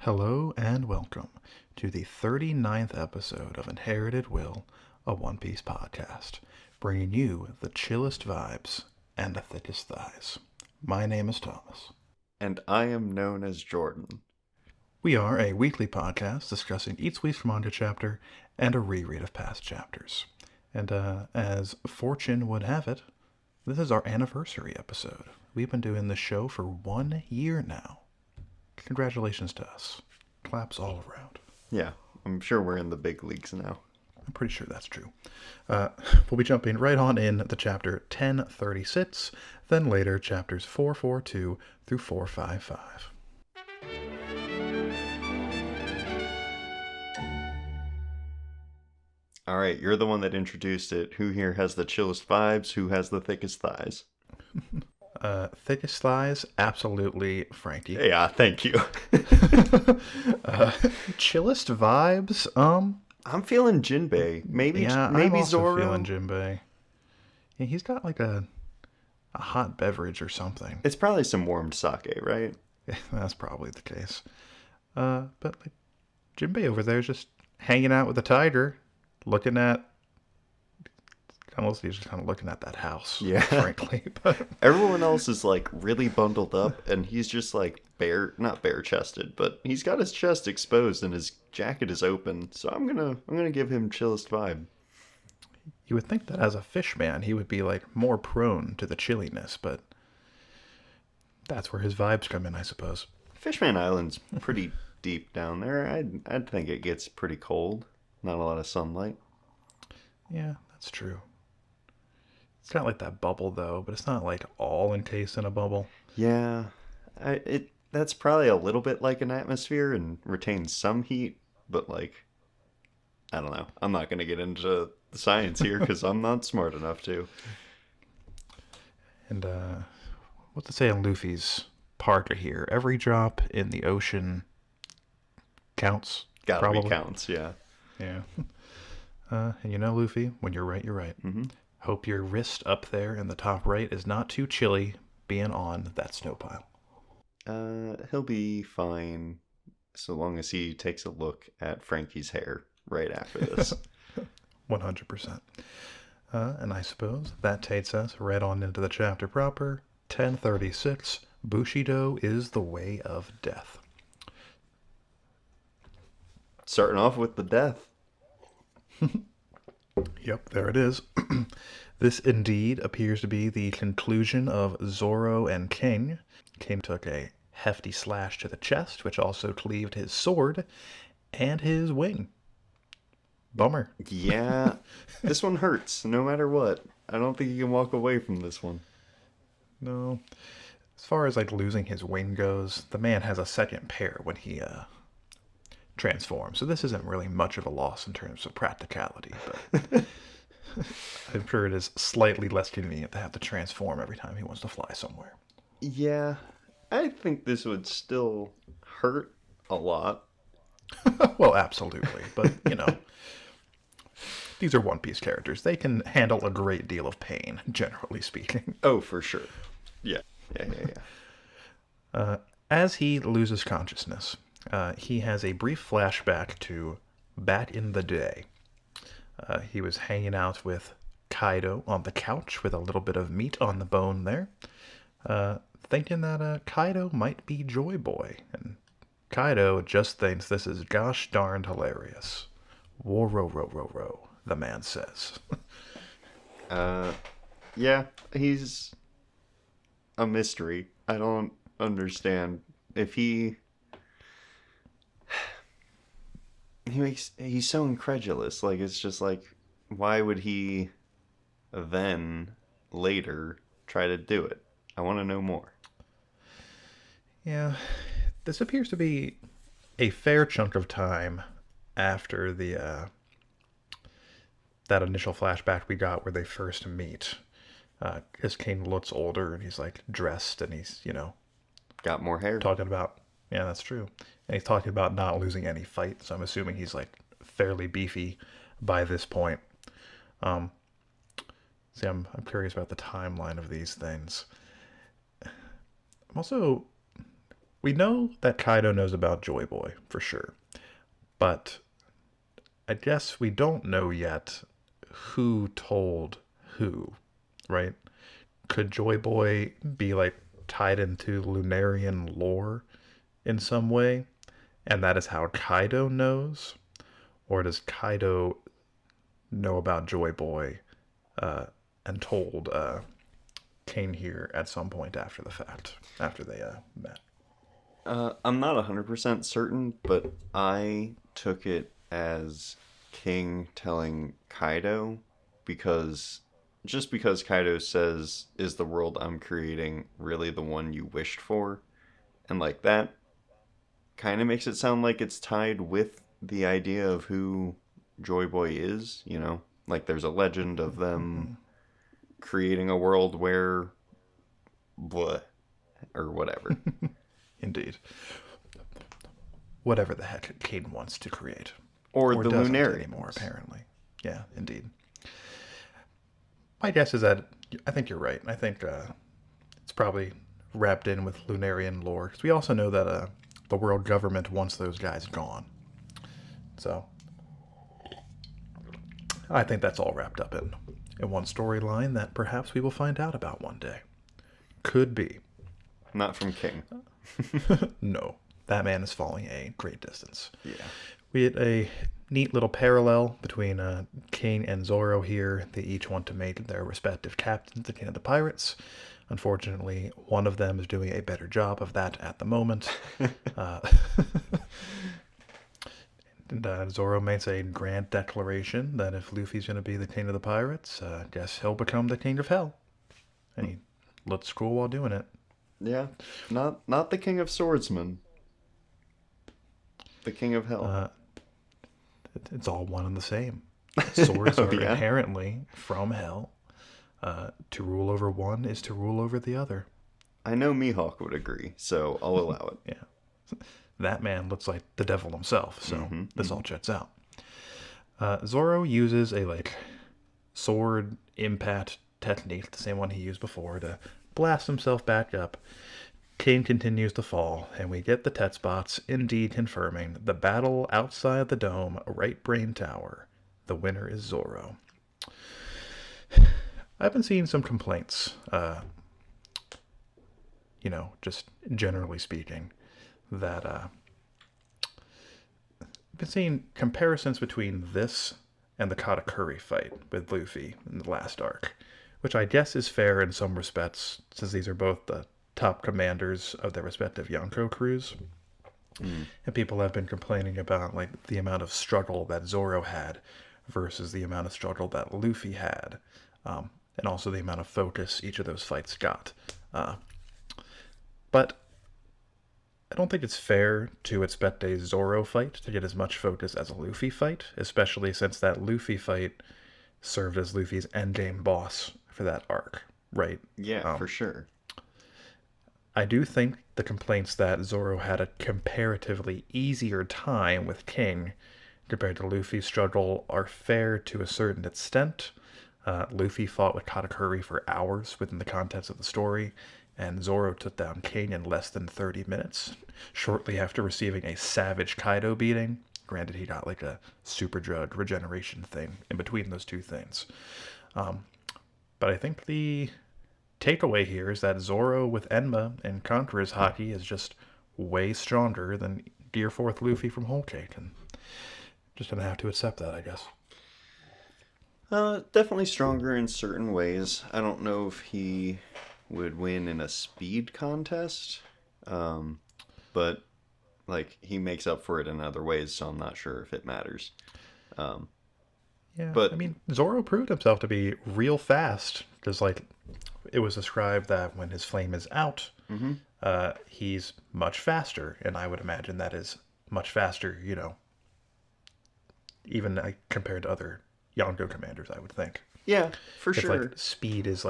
Hello and welcome to the 39th episode of Inherited Will, a One Piece podcast, bringing you the chillest vibes and the thickest thighs. My name is Thomas. And I am known as Jordan. We are a weekly podcast discussing each week's manga chapter and a reread of past chapters. And as fortune would have it, this is our anniversary episode. We've been doing this show for 1 year now. Congratulations to us. Claps all around. Yeah, I'm sure we're in the big leagues now. I'm pretty sure that's true. We'll be jumping right on in the chapter 1036, then later chapters 442 through 455. All right, you're the one that introduced it. Who here has the chillest vibes? Who has the thickest thighs? Thickest thighs, absolutely Frankie. Yeah, thank you. Chillest vibes, I'm feeling Jinbei. Maybe I'm also Zoro. feeling Jinbei. Yeah, he's got like a hot beverage or something. It's probably some warmed sake, right? Yeah, that's probably the case. But like, Jinbei over there is just hanging out with the tiger, looking at. Unless he's just kind of looking at that house, Yeah. frankly. But Everyone else is like really bundled up, and he's just like not bare chested, but he's got his chest exposed and his jacket is open. So I'm gonna give him chillest vibe. you would think that as a fish man, he would be like more prone to the chilliness, but that's where his vibes come in, I suppose. Fishman Island's pretty deep down there. I'd think it gets pretty cold. Not a lot of sunlight. Yeah, that's true. It's got like that bubble though, but it's not like all encased in a bubble. Yeah, that's probably a little bit like an atmosphere and retains some heat, but like I don't know. I'm not gonna get into the science here because I'm not smart enough to. And what to say on Luffy's part here? Every drop in the ocean counts. Gotta probably. be counts, yeah. Yeah. And you know, Luffy, when you're right, you're right. Mm-hmm. Hope your wrist up there in the top right is not too chilly being on that snow pile. He'll be fine so long as he takes a look at Frankie's hair right after this. 100%. And I suppose that takes us right on into the chapter proper. 1036, Bushido is the way of death. Starting off with the death. Yep, there it is. This indeed appears to be the conclusion of Zoro and King. King took a hefty slash to the chest, which also cleaved his sword and his wing. Bummer. Yeah, this one hurts no matter what. I don't think you can walk away from this one. No. As far as like losing his wing goes, the man has a second pair when he transforms. So this isn't really much of a loss in terms of practicality, but I'm sure it is slightly less convenient to have to transform every time he wants to fly somewhere. Yeah, I think this would still hurt a lot. Well, absolutely. But, you know, these are One Piece characters. They can handle a great deal of pain, generally speaking. Oh, for sure. Yeah. As he loses consciousness, he has a brief flashback to back in the day. He was hanging out with Kaido on the couch with a little bit of meat on the bone there, thinking that Kaido might be Joy Boy. And Kaido just thinks this is gosh darned hilarious. Whoa, row, row, row, row, the man says. Yeah, he's a mystery. I don't understand. If he's so incredulous. Like, it's just like, why would he then later try to do it? I want to know more. Yeah, this appears to be a fair chunk of time after the that initial flashback we got where they first meet. As King looks older and he's like dressed and he's, you know, Got more hair. talking about, yeah, that's true. And he's talking about not losing any fight, so I'm assuming he's like fairly beefy by this point. I'm curious about the timeline of these things. I'm also We know that Kaido knows about Joy Boy, for sure. But I guess we don't know yet who told who, right? Could Joy Boy be like tied into Lunarian lore in some way? And that is how Kaido knows? Or does Kaido know about Joy Boy and told Kane here at some point after the fact, after they met? I'm not 100% certain, but I took it as King telling Kaido because just because Kaido says, "Is the world I'm creating really the one you wished for?" And like that kind of makes it sound like it's tied with the idea of who Joy Boy is, you know? Like there's a legend of them creating a world where blah or whatever. Indeed. Whatever the heck Kane wants to create. Or Or the doesn't Lunarians. anymore, apparently. Yeah, indeed. My guess is that I think you're right. I think it's probably wrapped in with Lunarian lore. Because we also know that the world government wants those guys gone. So I think that's all wrapped up in one storyline that perhaps we will find out about one day. Could be. Not from King. No, that man is falling a great distance. Yeah. We had a neat little parallel between King and Zoro here. They each want to make their respective captains again of the pirates. Unfortunately, one of them is doing a better job of that at the moment. uh, and Zoro makes a grand declaration that if Luffy's going to be the king of the pirates, I guess he'll become the king of hell. And he looks cool while doing it. Yeah. Not the King of Swordsmen. The King of Hell. It's all one and the same. Swords Oh, are yeah? inherently from hell. To rule over one is to rule over the other. I know Mihawk would agree, so I'll allow it. Yeah. That man looks like the devil himself, so this all checks out. Zoro uses a sword impact technique, the same one he used before, to blast himself back up. King continues to fall, and we get the Tet spots indeed confirming the battle outside the dome, Right Brain Tower. The winner is Zoro. I've been seeing some complaints, just generally speaking, that I've been seeing comparisons between this and the Katakuri fight with Luffy in the last arc, which I guess is fair in some respects, since these are both the top commanders of their respective Yonko crews. And people have been complaining about the amount of struggle that Zoro had versus the amount of struggle that Luffy had, and also the amount of focus each of those fights got. But I don't think it's fair to expect a Zoro fight to get as much focus as a Luffy fight, especially since that Luffy fight served as Luffy's endgame boss for that arc, right? Yeah, for sure. I do think the complaints that Zoro had a comparatively easier time with King compared to Luffy's struggle are fair to a certain extent. Luffy fought with Katakuri for hours within the context of the story, and Zoro took down King in less than 30 minutes, shortly after receiving a savage Kaido beating. Granted, he got a super drug regeneration thing in between those two things. But I think the takeaway here is that Zoro with Enma and Conqueror's Haki is just way stronger than Gear 4th Luffy from Whole Cake, and just gonna have to accept that, I guess. Definitely stronger in certain ways. I don't know if he would win in a speed contest, but he makes up for it in other ways, so I'm not sure if it matters. Yeah, but I mean, Zoro proved himself to be real fast, because it was described that when his flame is out, he's much faster, and I would imagine that is much faster, even compared to other Yonko commanders, I would think. Yeah, for sure. If speed is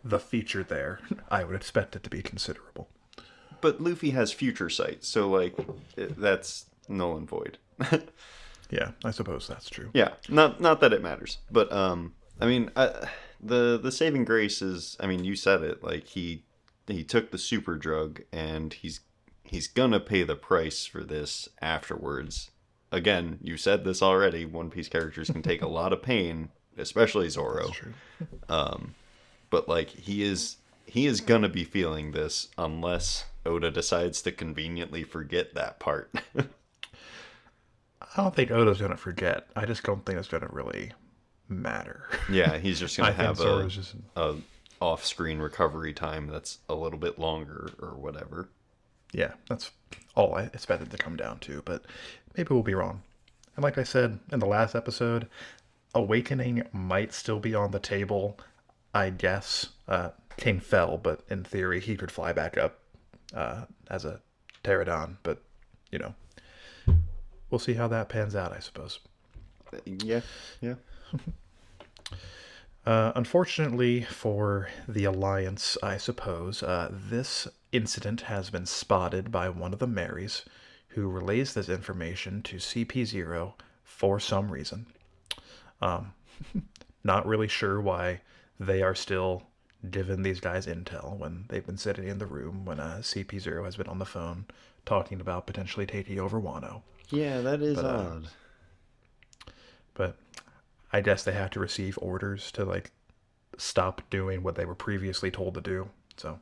the feature there, I would expect it to be considerable. But Luffy has future sight, so that's null and void. Yeah, I suppose that's true. Yeah, not that it matters, but I mean, the saving grace is, I mean, you said it, he took the super drug and he's he's gonna pay the price for this afterwards. Again, you said this already. One Piece characters can take a lot of pain, especially That's Zoro. true. But like he is gonna be feeling this unless Oda decides to conveniently forget that part. I don't think Oda's going to forget. I just don't think it's going to really matter. Yeah, he's just gonna I think have Zoro's just. a off-screen recovery time that's a little bit longer or whatever. Yeah, that's all I expected to come down to, but maybe we'll be wrong. And like I said in the last episode, Awakening might still be on the table. I guess King fell, but in theory he could fly back up as a pterodon. But you know, we'll see how that pans out, I suppose. Yeah, yeah. Unfortunately for the Alliance, I suppose, this incident has been spotted by one of the Marys, who relays this information to CP0 for some reason. Um, Not really sure why they are still giving these guys intel when they've been sitting in the room when CP0 has been on the phone talking about potentially taking over Wano. Yeah, that is But odd. but I guess they have to receive orders to like stop doing what they were previously told to do. So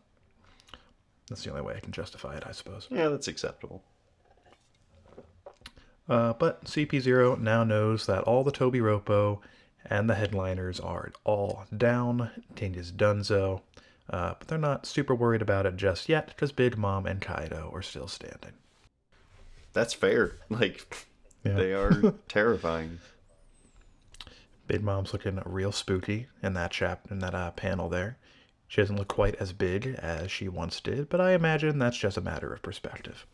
that's the only way I can justify it, I suppose. Yeah, that's acceptable. But CP0 now knows that all the Toby Roppo and the headliners are all down. Ting is donezo. But they're not super worried about it just yet because Big Mom and Kaido are still standing. That's fair. Like, Yeah. they are terrifying. Big Mom's looking real spooky in that panel there. She doesn't look quite as big as she once did, but I imagine that's just a matter of perspective.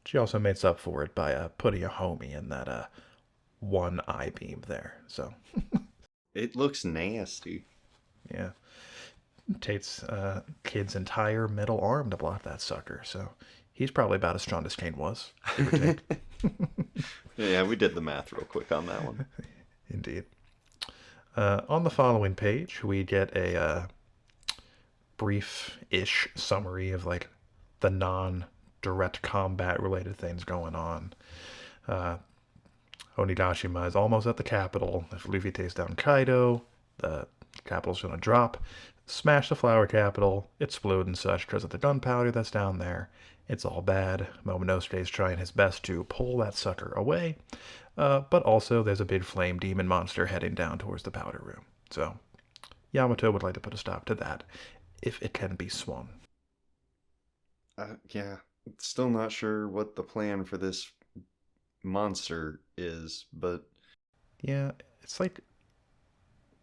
She also makes up for it by putting a homie in that one eye beam there. So It looks nasty. yeah, takes Kid's entire middle arm to block that sucker. So he's probably about as strong as Kane was, give or take. Yeah, we did the math real quick on that one. Indeed. On the following page, we get a brief-ish summary of like the non-direct combat-related things going on. Onigashima is almost at the capital. If Luffy takes down Kaido, the capital's going to drop, smash the flower capital, explode and such because of the gunpowder that's down there. It's all bad. Momonosuke is trying his best to pull that sucker away, but also there's a big flame demon monster heading down towards the powder room. So Yamato would like to put a stop to that, if it can be swung. Yeah, still not sure what the plan for this monster is, but Yeah, it's like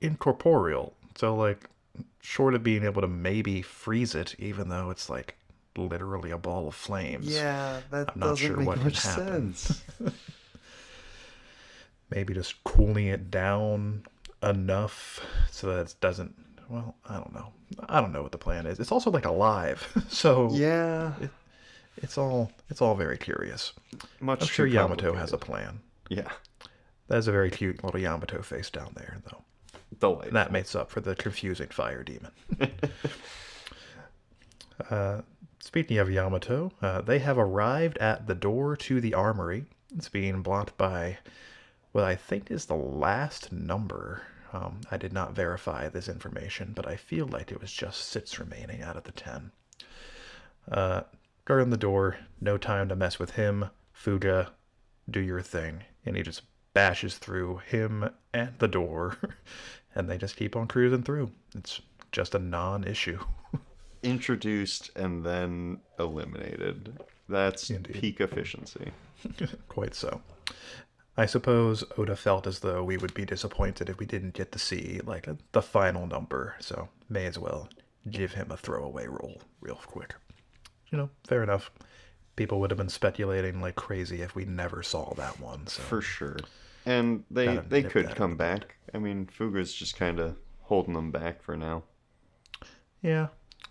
incorporeal. So like short of being able to maybe freeze it, even though it's like literally a ball of flames. yeah, that I'm not doesn't sure make what much can happen. sense. Maybe just cooling it down enough so that it doesn't. Well, I don't know. I don't know what the plan is. It's also like alive, so Yeah, it's all very curious. much I'm sure too Yamato has a complicated. plan. Yeah, There's a very cute little Yamato face down there, though. delightful. And that makes up for the confusing fire demon. Speaking of Yamato, they have arrived at the door to the armory. It's being blocked by what I think is the last number. I did not verify this information, but I feel like it was just 6 remaining out of the 10. Guard on the door, no time to mess with him. Fuga, do your thing. And he just bashes through him and the door, and they just keep on cruising through. It's just a non-issue. Introduced and then eliminated. That's Indeed. peak efficiency. Quite so. I suppose Oda felt as though we would be disappointed if we didn't get to see like the final number, so may as well give him a throwaway roll real quick. Fair enough. People would have been speculating like crazy if we never saw that one. So For sure. And they Gotta they nip could that in come the bud. back. I mean, Fuga's just kind of holding them back for now. yeah,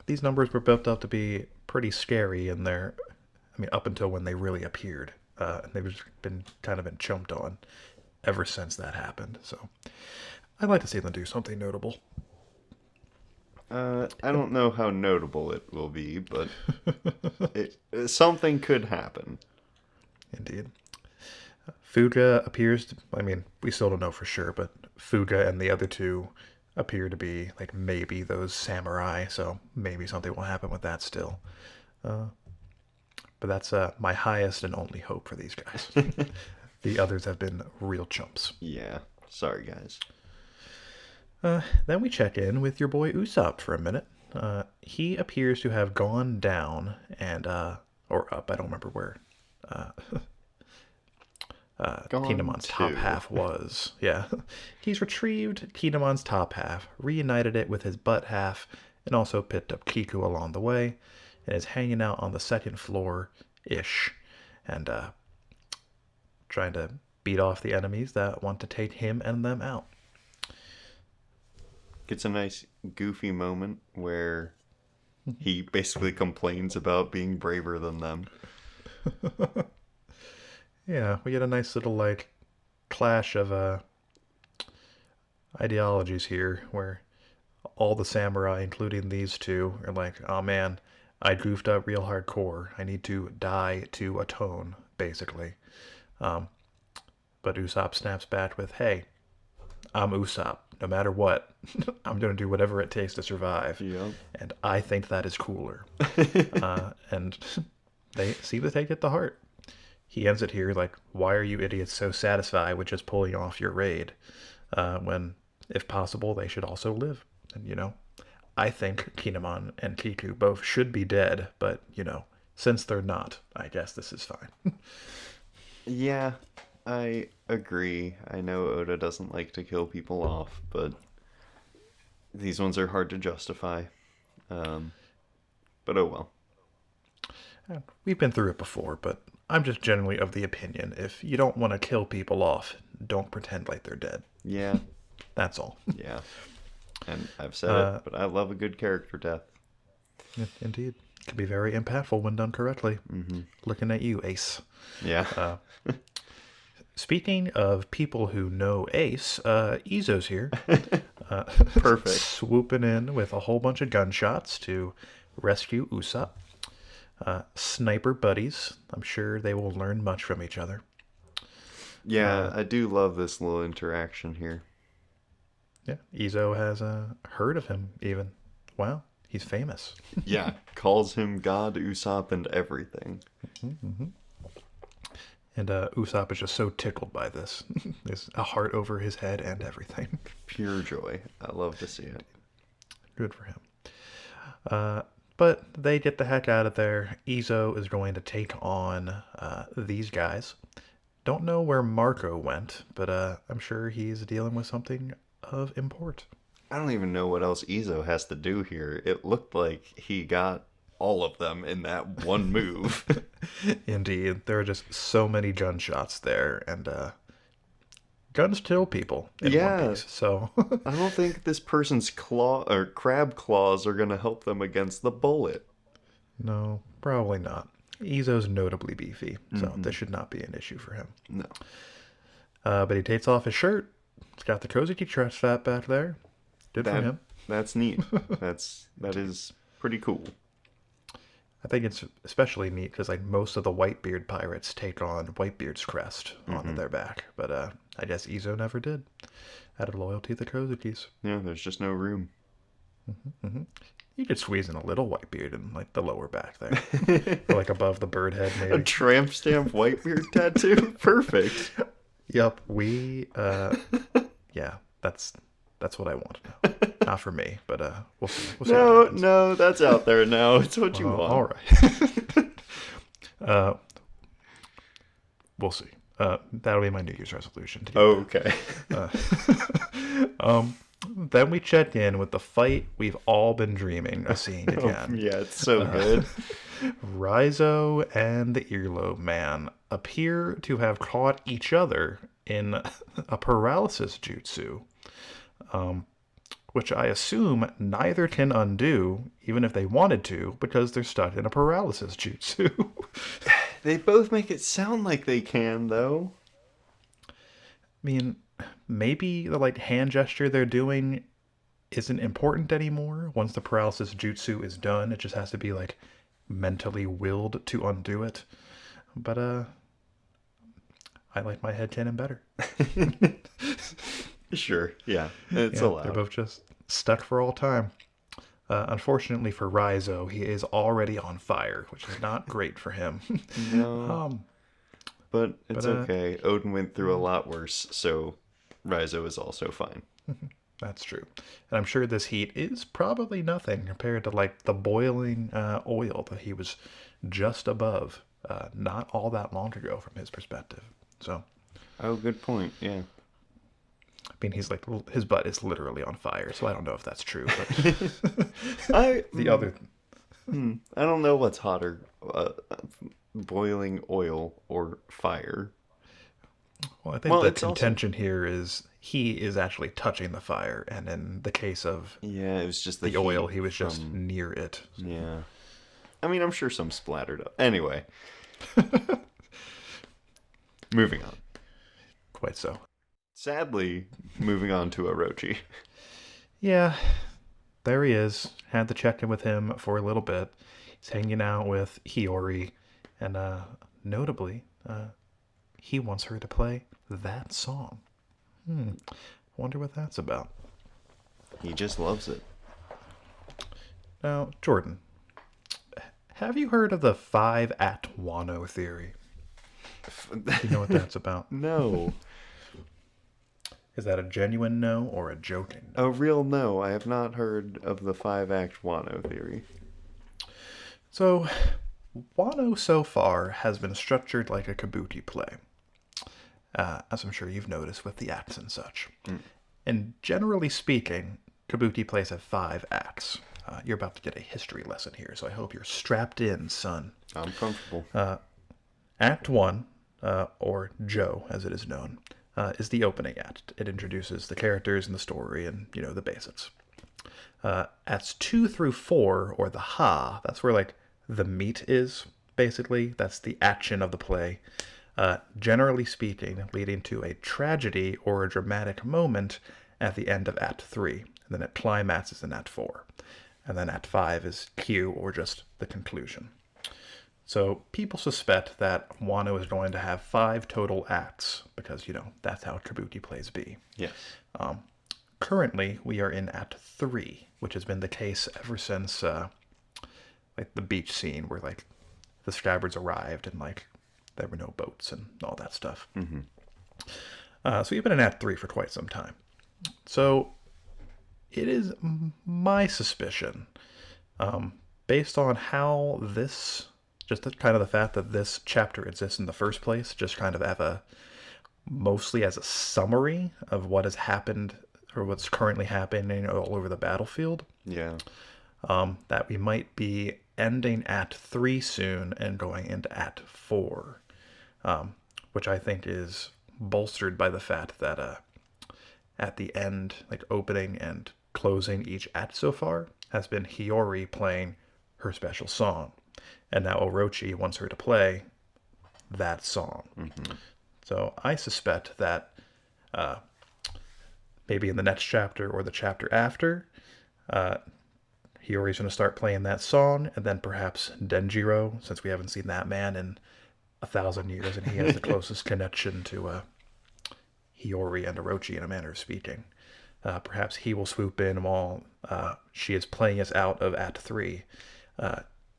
these numbers were built up to be pretty scary in their. I mean, up until when they really appeared. And they've just been kind of been chumped on ever since that happened. So I'd like to see them do something notable. I don't know how notable it will be, but something could happen. Indeed. Fuga appears to, I mean, we still don't know for sure, but Fuga and the other two appear to be, like, maybe those samurai, so maybe something will happen with that still. Uh, but that's my highest and only hope for these guys. The others have been real chumps. Yeah. Sorry, guys. Then we check in with your boy Usopp for a minute. He appears to have gone down and, or up, I don't remember where. Gone Kinamon's top to. half was. Yeah. He's retrieved Kinamon's top half, reunited it with his butt half, and also picked up Kiku along the way, and is hanging out on the second floor-ish, and trying to beat off the enemies that want to take him and them out. Gets a nice goofy moment where he basically complains about being braver than them. Yeah, we get a nice little, like, clash of ideologies here, where all the samurai, including these two, are like, oh man, I goofed up real hardcore. I need to die to atone, basically. But Usopp snaps back with, hey, I'm Usopp. No matter what, I'm going to do whatever it takes to survive. Yep. And I think that is cooler. And they seem to take it to heart. He ends it here like, why are you idiots so satisfied with just pulling off your raid? When, if possible, they should also live. And, I think Kinemon and Kiku both should be dead, but, since they're not, I guess this is fine. Yeah, I agree. I know Oda doesn't like to kill people off, but these ones are hard to justify. But oh well. We've been through it before, but I'm just generally of the opinion, if you don't want to kill people off, don't pretend like they're dead. Yeah. That's all. Yeah. And I've said it, but I love a good character death. Indeed. It can be very impactful when done correctly. Mm-hmm. Looking at you, Ace. Yeah. Speaking of people who know Ace, Izo's here. Perfect. Swooping in with a whole bunch of gunshots to rescue Usopp. Sniper buddies. I'm sure they will learn much from each other. Yeah, I do love this little interaction here. Yeah, Izo has heard of him even. Wow, he's famous. Yeah, calls him God, Usopp, and everything. Mm-hmm. And Usopp is just so tickled by this. There's a heart over his head and everything. Pure joy. I love to see it. Good for him. But they get the heck out of there. Izo is going to take on these guys. Don't know where Marco went, but I'm sure he's dealing with something of import. I don't even know what else Izo has to do here. It looked like he got all of them in that one move. Indeed. There are just so many gunshots there, and guns kill people in One Piece, so... I don't think this person's claw or crab claws are going to help them against the bullet. No, probably not. Izo's notably beefy, so this should not be an issue for him. No. But he takes off his shirt. He's got the Kozuki chest fat back there. Good for him. That's neat. That is pretty cool. I think it's especially neat because like most of the Whitebeard pirates take on Whitebeard's crest onto their back, but I guess Izo never did, out of loyalty to the Kozukis. Yeah, there's just no room. You could squeeze in a little Whitebeard in like the lower back there, or like above the bird head maybe. A tramp stamp Whitebeard tattoo? Perfect. Yep, yeah, that's what I want. Not for me, but we'll see. No, that's out there now. It's what you want. All right. We'll see. That'll be my New Year's resolution. Okay. Then we check in with the fight we've all been dreaming of seeing again. Yeah, it's so good. Rizo and the Earlobe Man appear to have caught each other in a paralysis jutsu, which I assume neither can undo, even if they wanted to, because they're stuck in a paralysis jutsu. They both make it sound like they can, though. I mean, maybe the like hand gesture they're doing isn't important anymore. Once the paralysis jutsu is done, it just has to be like mentally willed to undo it. But I like my headcanon better. Sure, yeah, it's Yeah, allowed. they're both just stuck for all time. Unfortunately for Raizo, he is already on fire, which is not great for him. No, but it's but okay. Odin went through a lot worse, so Raizo is also fine. That's true. And I'm sure this heat is probably nothing compared to like the boiling oil that he was just above not all that long ago from his perspective. So, Oh, good point. Yeah. I mean, he's like, his butt is literally on fire, so I don't know if that's true. But I the other, I don't know what's hotter, boiling oil or fire. well, I think Well, the it's also contention here is he is actually touching the fire, and in the case of yeah, it was just the oil, heat he was just from near it. yeah. I mean, I'm sure some splattered up. Anyway, moving on. Quite so. Sadly, moving on to Orochi. Yeah, there he is. Had to check in with him for a little bit. He's hanging out with Hiyori, and notably, he wants her to play that song. Wonder what that's about. He just loves it. Now, Jordan, have you heard of the 5-act Wano theory? Do you know what that's about? No. Is that a genuine no or a joking no? A real no. I have not heard of the 5-act Wano theory. So, Wano so far has been structured like a kabuki play, as I'm sure you've noticed with the acts and such. And generally speaking, kabuki plays have 5 acts. You're about to get a history lesson here, so I hope you're strapped in, son. I'm comfortable. Act 1, or Jo as it is known, is the opening act. It introduces the characters and the story and, the basics. Acts 2 through 4, or the Ha, that's where, like, the meat is, basically. That's the action of the play. Generally speaking, leading to a tragedy or a dramatic moment at the end of Act 3. And then it climaxes in Act 4. And then Act 5 is Q, or just the conclusion. So people suspect that Wano is going to have 5 total acts, because, that's how kabuki plays be. Yes. Currently, we are in Act 3, which has been the case ever since, like, the beach scene where, like, the Scabbards arrived and, like, there were no boats and all that stuff. Mm-hmm. So we've been in Act 3 for quite some time. So it is my suspicion, based on how this, just kind of the fact that this chapter exists in the first place, just kind of mostly as a summary of what has happened or what's currently happening all over the battlefield. Yeah. That we might be ending Act 3 soon and going into Act 4, which I think is bolstered by the fact that at the end, like opening and closing each act so far, has been Hiyori playing her special song. And now Orochi wants her to play that song. Mm-hmm. So I suspect that maybe in the next chapter or the chapter after, Hiyori's going to start playing that song, and then perhaps Denjiro, since we haven't seen that man in 1,000 years, and he has the closest connection to Hiyori and Orochi in a manner of speaking. Perhaps he will swoop in while she is playing us out of Act 3,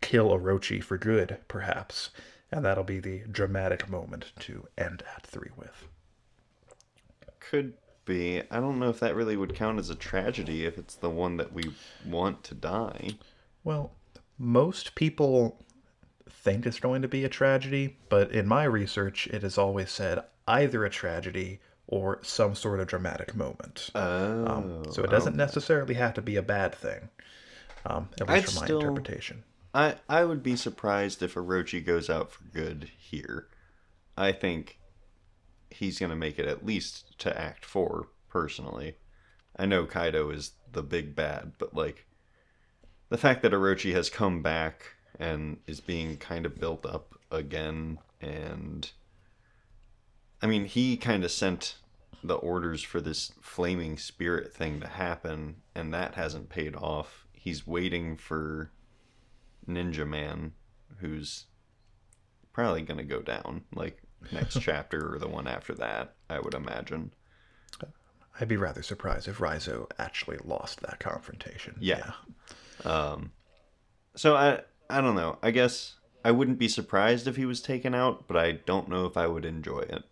kill Orochi for good, perhaps, and that'll be the dramatic moment to end Act 3 with. Could be. I don't know if that really would count as a tragedy if it's the one that we want to die. Well, most people think it's going to be a tragedy, but in my research, it has always said either a tragedy or some sort of dramatic moment. So it doesn't necessarily have to be a bad thing, at least from my interpretation. I would be surprised if Orochi goes out for good here. I think he's going to make it at least to Act 4, personally. I know Kaido is the big bad, but, like, the fact that Orochi has come back and is being kind of built up again, and I mean, he kind of sent the orders for this flaming spirit thing to happen, and that hasn't paid off. He's waiting for Ninja Man, who's probably going to go down, like next chapter or the one after that, I would imagine. I'd be rather surprised if Raizo actually lost that confrontation. Yeah. So I don't know. I guess I wouldn't be surprised if he was taken out, but I don't know if I would enjoy it.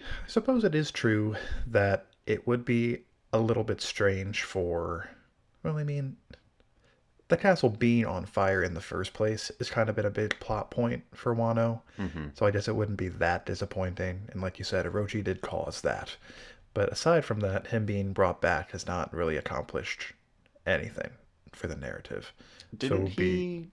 I suppose it is true that it would be a little bit strange for. Well, I mean, the castle being on fire in the first place has kind of been a big plot point for Wano. Mm-hmm. So I guess it wouldn't be that disappointing. And like you said, Orochi did cause that. But aside from that, him being brought back has not really accomplished anything for the narrative. Didn't he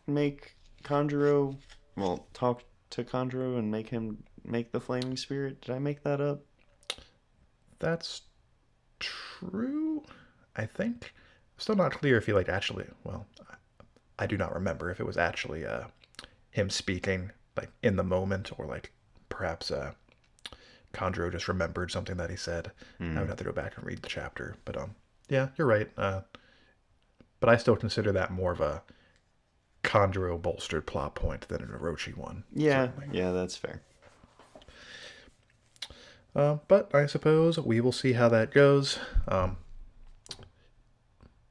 make Kanjuro, well, talk to Kanjuro and make him make the flaming spirit? Did I make that up? That's true, I think. Still not clear if he actually. Well, I do not remember if it was actually him speaking in the moment or perhaps Conjuro just remembered something that he said. I would have to go back and read the chapter, but yeah, you're right. But I still consider that more of a Conjuro bolstered plot point than an Orochi one. Yeah, certainly. yeah, that's fair. But I suppose we will see how that goes.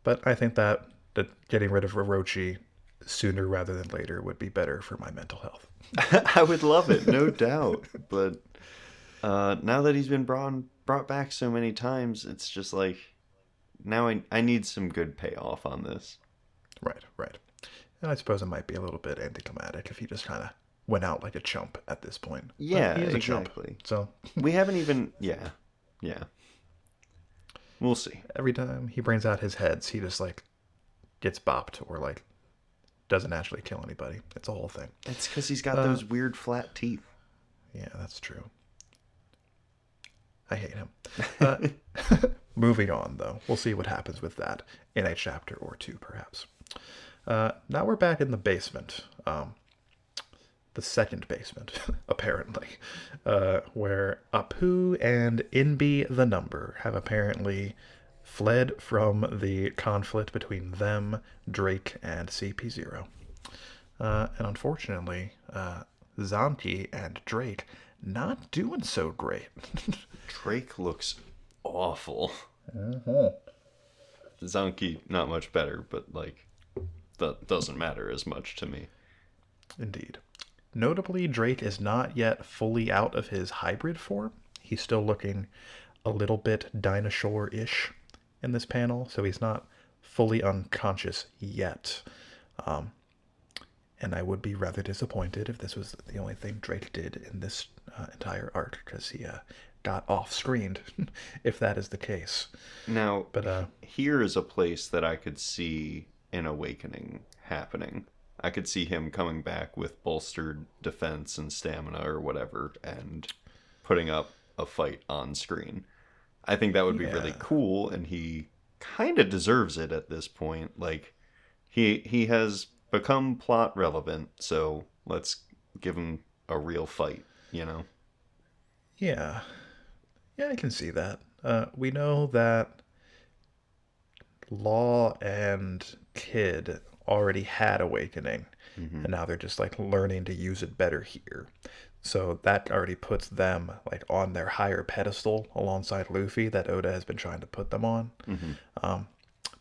But I think that getting rid of Orochi sooner rather than later would be better for my mental health. I would love it, no doubt. But now that he's been brought back so many times, it's just like, now I need some good payoff on this. Right. And I suppose it might be a little bit anticlimactic if he just kind of went out like a chump at this point. Yeah, he is exactly. A chump, so we haven't even, yeah. We'll see. Every time he brings out his heads, he just gets bopped or doesn't actually kill anybody. It's a whole thing. It's because he's got those weird flat teeth. Yeah, that's true. I hate him. Moving on, though. We'll see what happens with that in a chapter or two, perhaps. Now we're back in the basement. The second basement, apparently, where Apu and Inbi the Number have apparently fled from the conflict between them, Drake, and CP0. And unfortunately, Zanki and Drake not doing so great. Drake looks awful. Mm-hmm. Zanki, not much better, but that doesn't matter as much to me. Indeed. Notably, Drake is not yet fully out of his hybrid form. He's still looking a little bit dinosaur-ish in this panel, so he's not fully unconscious yet. And I would be rather disappointed if this was the only thing Drake did in this entire arc, because he got off-screened, if that is the case. Now, but here is a place that I could see an awakening happening. I could see him coming back with bolstered defense and stamina or whatever and putting up a fight on screen. I think that would be really cool, and he kind of deserves it at this point. He has become plot relevant, so let's give him a real fight, you know? Yeah, I can see that. We know that Law and Kid already had awakening, and now they're just learning to use it better here. So that already puts them on their higher pedestal alongside Luffy that Oda has been trying to put them on.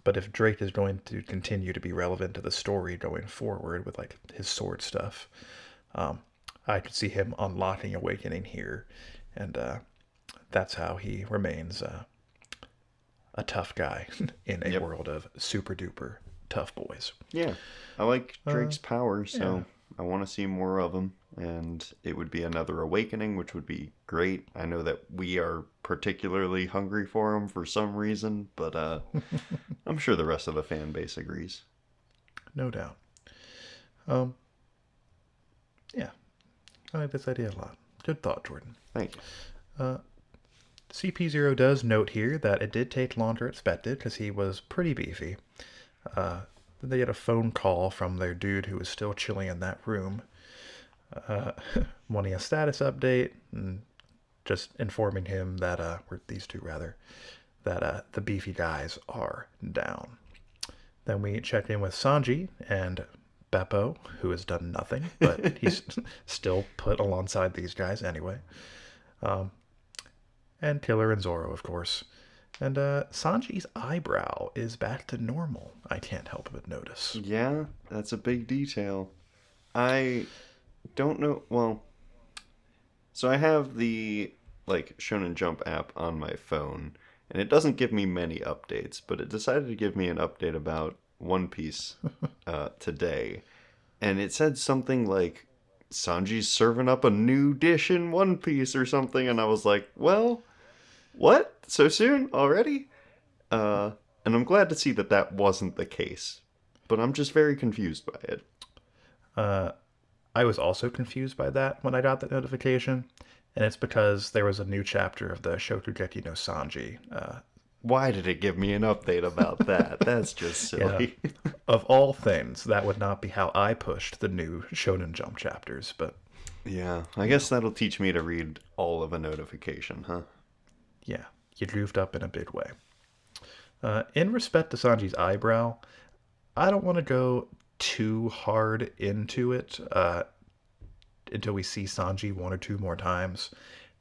But if Drake is going to continue to be relevant to the story going forward with his sword stuff, I could see him unlocking awakening here, and that's how he remains a tough guy in a world of super duper tough boys. Yeah, I like Drake's power, so I want to see more of him, and it would be another awakening, which would be great. I know that we are particularly hungry for him for some reason, but I'm sure the rest of the fan base agrees. No doubt. Yeah, I like this idea a lot. Good thought, Jordan. Thank you. CP0 does note here that it did take longer expected because he was pretty beefy. Then they get a phone call from their dude who was still chilling in that room, wanting a status update, and just informing him that, or these two rather, that the beefy guys are down. Then we check in with Sanji and Beppo, who has done nothing, but he's still put alongside these guys anyway. And Killer and Zoro, of course. And Sanji's eyebrow is back to normal, I can't help but notice. Yeah, that's a big detail. I don't know. Well, so I have the like Shonen Jump app on my phone, and it doesn't give me many updates, but it decided to give me an update about One Piece today, and it said something like Sanji's serving up a new dish in One Piece or something, and I was like, well, what? So soon already? And I'm glad to see that that wasn't the case, but I'm just very confused by it. I was also confused by that when I got that notification, and it's because there was a new chapter of the Shokugeki no Sanji. Why did it give me an update about that? That's just silly. Of all things, that would not be how I pushed the new Shonen Jump chapters, but Yeah, I guess that'll teach me to read all of a notification, huh? yeah, you goofed up in a big way. In respect to Sanji's eyebrow, I don't want to go too hard into it until we see Sanji one or two more times,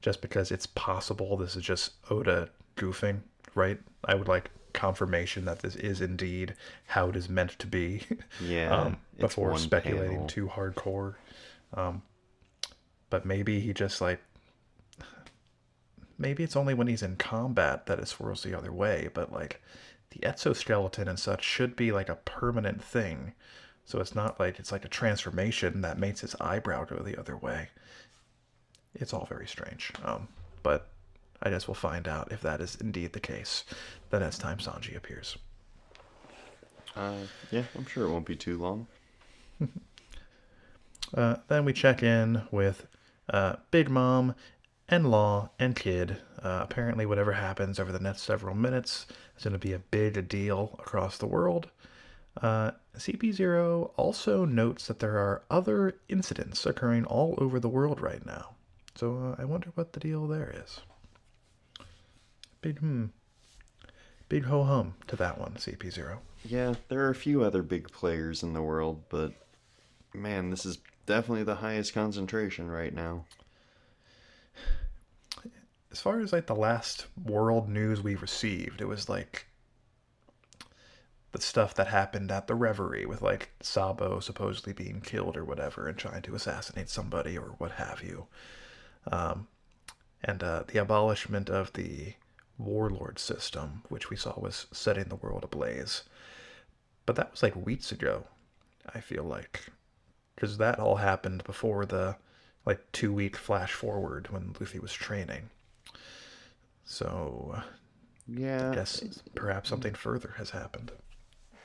just because it's possible this is just Oda goofing, right? I would like confirmation that this is indeed how it is meant to be Yeah, it's before one speculating panel. too hardcore. But maybe he just like maybe it's only when he's in combat that it swirls the other way, but like the exoskeleton and such should be like a permanent thing. So it's not like it's like a transformation that makes his eyebrow go the other way. It's all very strange. But I guess we'll find out if that is indeed the case the next time Sanji appears. Yeah, I'm sure it won't be too long. Then we check in with Big Mom and Law and Kid. Apparently, whatever happens over the next several minutes is going to be a big deal across the world. CP0 also notes that there are other incidents occurring all over the world right now. So I wonder what the deal there is. Big ho-hum to that one, CP0. Yeah, there are a few other big players in the world, but man, this is definitely the highest concentration right now. As far as like the last world news we received, it was like the stuff that happened at the Reverie with like Sabo supposedly being killed or whatever and trying to assassinate somebody or what have you. And the abolishment of the warlord system, which we saw was setting the world ablaze. But that was like weeks ago, I feel like. Because that all happened before the like 2 week flash forward when Luffy was training. So I Yeah, guess perhaps something further has happened.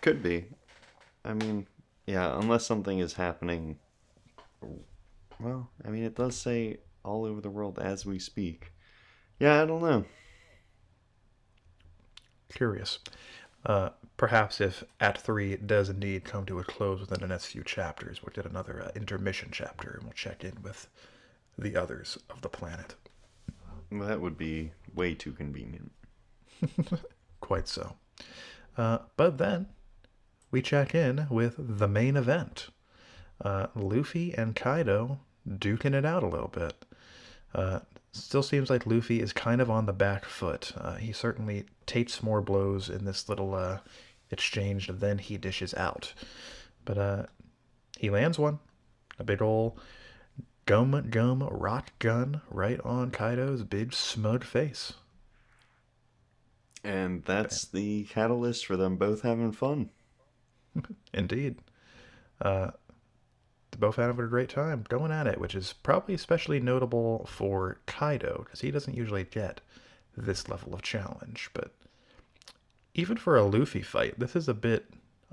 could be. I mean, yeah, unless something is happening. Well, I mean, it does say all over the world as we speak. Yeah, I don't know. Curious. Perhaps if Act 3 does indeed come to a close within the next few chapters, we'll get another intermission chapter and we'll check in with the others of the planet. Well, that would be way too convenient. Quite so. But then we check in with the main event. Luffy and Kaido duking it out a little bit. Still seems like Luffy is kind of on the back foot. He certainly takes more blows in this little exchange than he dishes out. But he lands one. A big ol' gum rock gun right on Kaido's big smug face. And that's the catalyst for them both having fun. Indeed. They both had a great time going at it, which is probably especially notable for Kaido, because he doesn't usually get this level of challenge. But even for a Luffy fight, this is a bit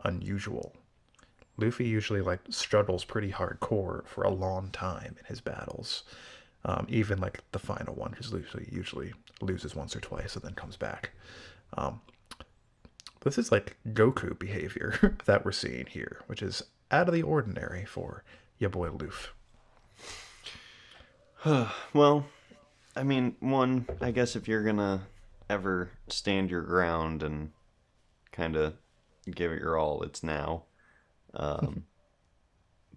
unusual. Luffy usually like struggles pretty hardcore for a long time in his battles. Even like the final one, because Luffy usually loses once or twice and then comes back. This is like Goku behavior that we're seeing here, which is out of the ordinary for your boy Luffy. Well, I mean, one, I guess if you're gonna ever stand your ground and kind of give it your all, it's now. Um,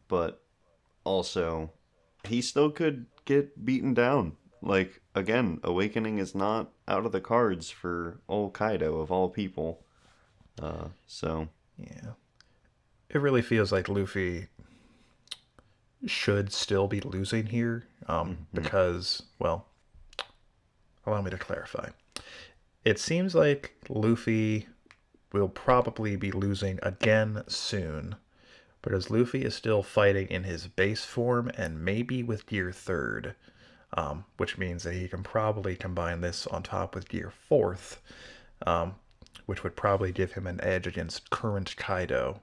but also, he still could get beaten down. Like, again, Awakening is not out of the cards for old Kaido, of all people. So, Yeah. It really feels like Luffy should still be losing here mhm. because, well, allow me to clarify. It seems like Luffy will probably be losing again soon, but as Luffy is still fighting in his base form and maybe with Gear 3rd, which means that he can probably combine this on top with Gear 4th, um, which would probably give him an edge against current Kaido.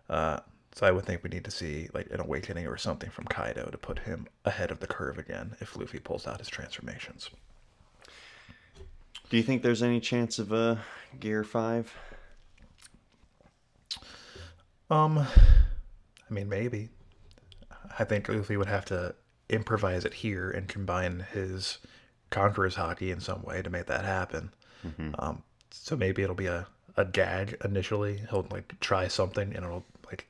Uh, so I would think we need to see like an awakening or something from Kaido to put him ahead of the curve again if Luffy pulls out his transformations. Do you think there's any chance of a Gear 5? I mean, maybe. I think Luffy would have to improvise it here and combine his Conqueror's Haki in some way to make that happen. Mm-hmm. So maybe it'll be a gag initially. He'll like try something and it'll like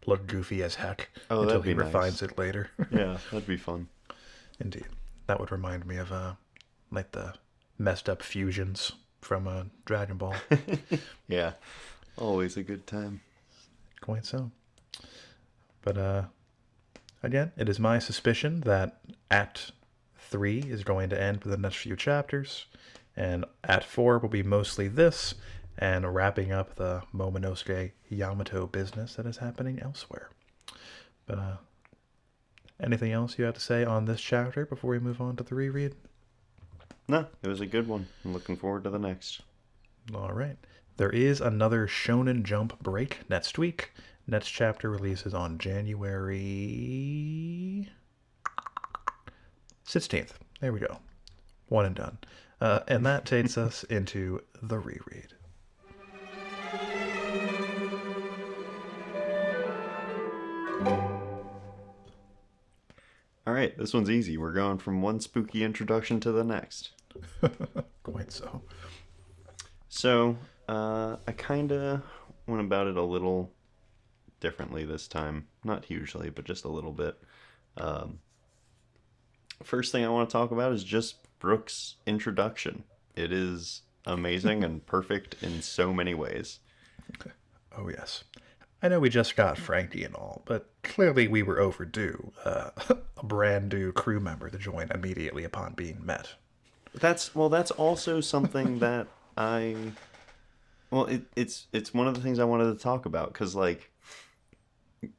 look goofy as heck Oh, until that'd he be nice. refines it later. Yeah, that'd be fun. Indeed. That would remind me of like the messed up fusions from Dragon Ball. Yeah, always a good time. Quite so. But again, it is my suspicion that Act 3 is going to end with the next few chapters, and Act 4 will be mostly this, and wrapping up the Momonosuke Yamato business that is happening elsewhere. But anything else you have to say on this chapter before we move on to the reread? No, it was a good one. I'm looking forward to the next. All right. There is another Shonen Jump break next week. Next chapter releases on January 16th. There we go. One and done. And that takes us into the reread. All right, this one's easy. We're going from one spooky introduction to the next. Quite so. So, I kind of went about it a little differently this time. Not hugely, but just a little bit. Um, First thing I want to talk about is just Brooke's introduction. It is amazing and perfect in so many ways. Oh, yes. I know we just got Frankie and all, but clearly we were overdue. A brand new crew member to join immediately upon being met. That's also something that I it's one of the things I wanted to talk about because like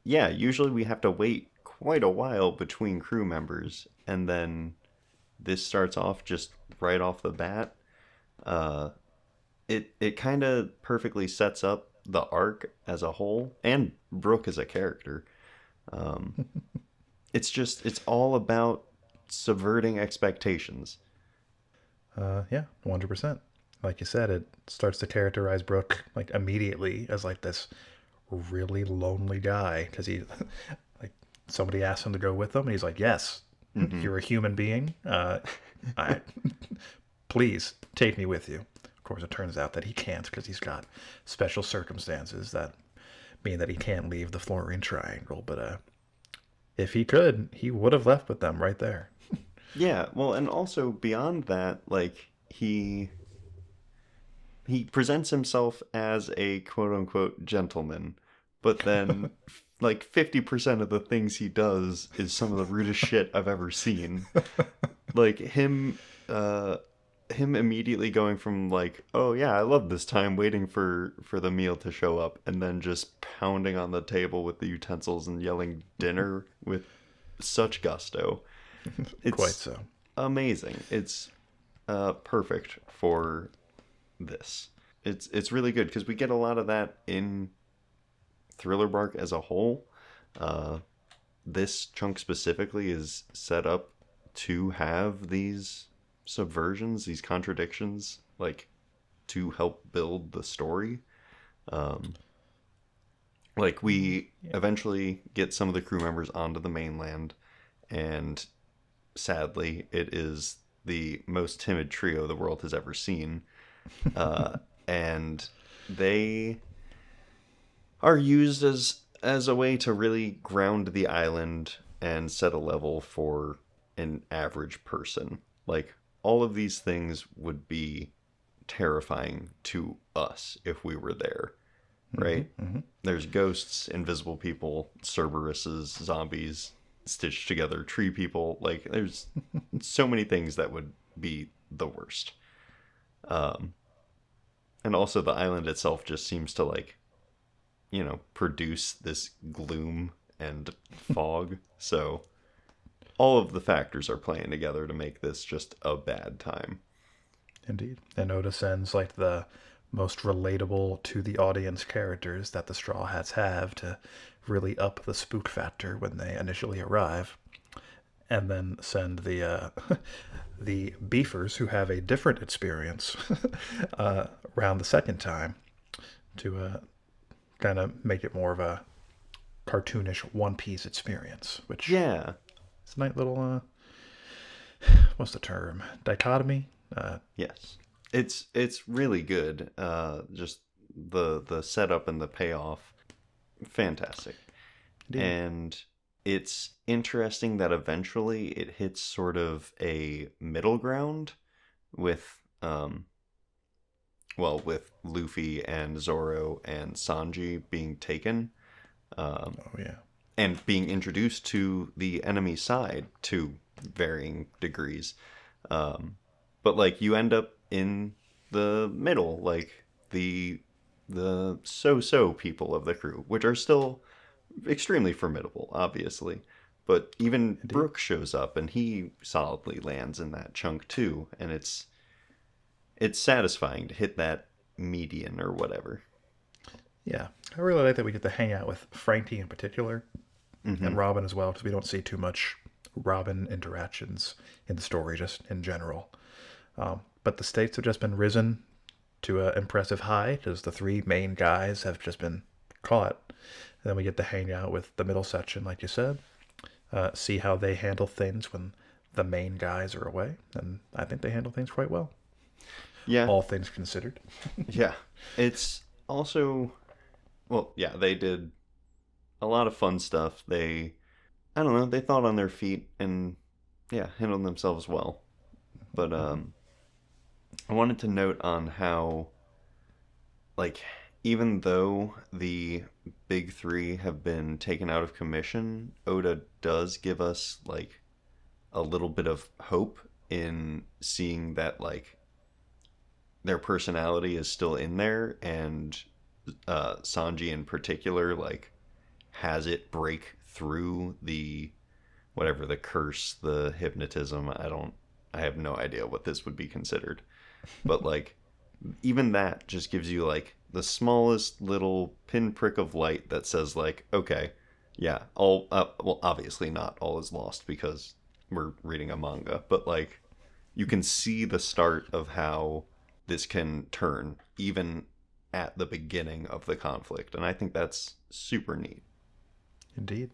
yeah, usually we have to wait quite a while between crew members, and then this starts off just right off the bat. Uh, it kind of perfectly sets up the arc as a whole and Brooke as a character. Um, it's all about subverting expectations. Yeah, 100%. Like you said, it starts to characterize Brooke like immediately as like this really lonely guy because he like somebody asked him to go with them and he's like, "Yes, Hmm. you're a human being. I please take me with you." Of course, it turns out that he can't because he's got special circumstances that mean that he can't leave the Florine Triangle. But if he could, he would have left with them right there. Yeah, well, and also beyond that, like he presents himself as a quote unquote gentleman, but then like 50% of the things he does is some of the rudest shit I've ever seen. Like him immediately going from like, "Oh yeah, I love this time waiting for the meal to show up," and then just pounding on the table with the utensils and yelling dinner with such gusto. Quite It's so. amazing. It's perfect for this. It's really good because we get a lot of that in Thriller Bark as a whole. Uh, this chunk specifically is set up to have these subversions, these contradictions, like to help build the story. Um, like we Yeah. eventually get some of the crew members onto the mainland, and sadly, it is the most timid trio the world has ever seen. And they are used as a way to really ground the island and set a level for an average person. Like, all of these things would be terrifying to us if we were there, right? Mm-hmm. There's ghosts, invisible people, Cerberuses, zombies, stitched together tree people. Like, there's so many things that would be the worst. And also the island itself just seems to, like, produce this gloom and fog. So all of the factors are playing together to make this just a bad time. Indeed. And Oda sends like the most relatable to the audience characters that the Straw Hats have to really up the spook factor when they initially arrive. And then send the the beefers who have a different experience around the second time to kind of make it more of a cartoonish One Piece experience, which Yeah. it's a nice little what's the term? Dichotomy? Yes. It's really good. Just the setup and the payoff, fantastic. Indeed. And it's interesting that eventually it hits sort of a middle ground with with Luffy and Zoro and Sanji being taken. Oh yeah. And being introduced to the enemy side to varying degrees. But like, you end up in the middle, like the so-so people of the crew, which are still extremely formidable, obviously. But even Indeed. Brook shows up, and he solidly lands in that chunk too, and it's satisfying to hit that median or whatever. Yeah. I really like that we get to hang out with Frankie in particular and Robin as well, because we don't see too much Robin interactions in the story, just in general. But the stakes have just been risen to an impressive height as the three main guys have just been caught. And then we get to hang out with the middle section, like you said, see how they handle things when the main guys are away. And I think they handle things quite well, Yeah. all things considered. Yeah. It's also, well, yeah, they did a lot of fun stuff. I don't know, they thought on their feet and, yeah, handled themselves well. But I wanted to note on how, like, even though the big three have been taken out of commission, Oda does give us, like, a little bit of hope in seeing that, like, their personality is still in there, and Sanji in particular, like, has it break through the whatever, the curse, the hypnotism. I have no idea what this would be considered, but like, even that just gives you like the smallest little pinprick of light that says like, okay, yeah, all well, obviously not all is lost because we're reading a manga, but like, you can see the start of how this can turn even at the beginning of the conflict, and I think that's super neat. Indeed.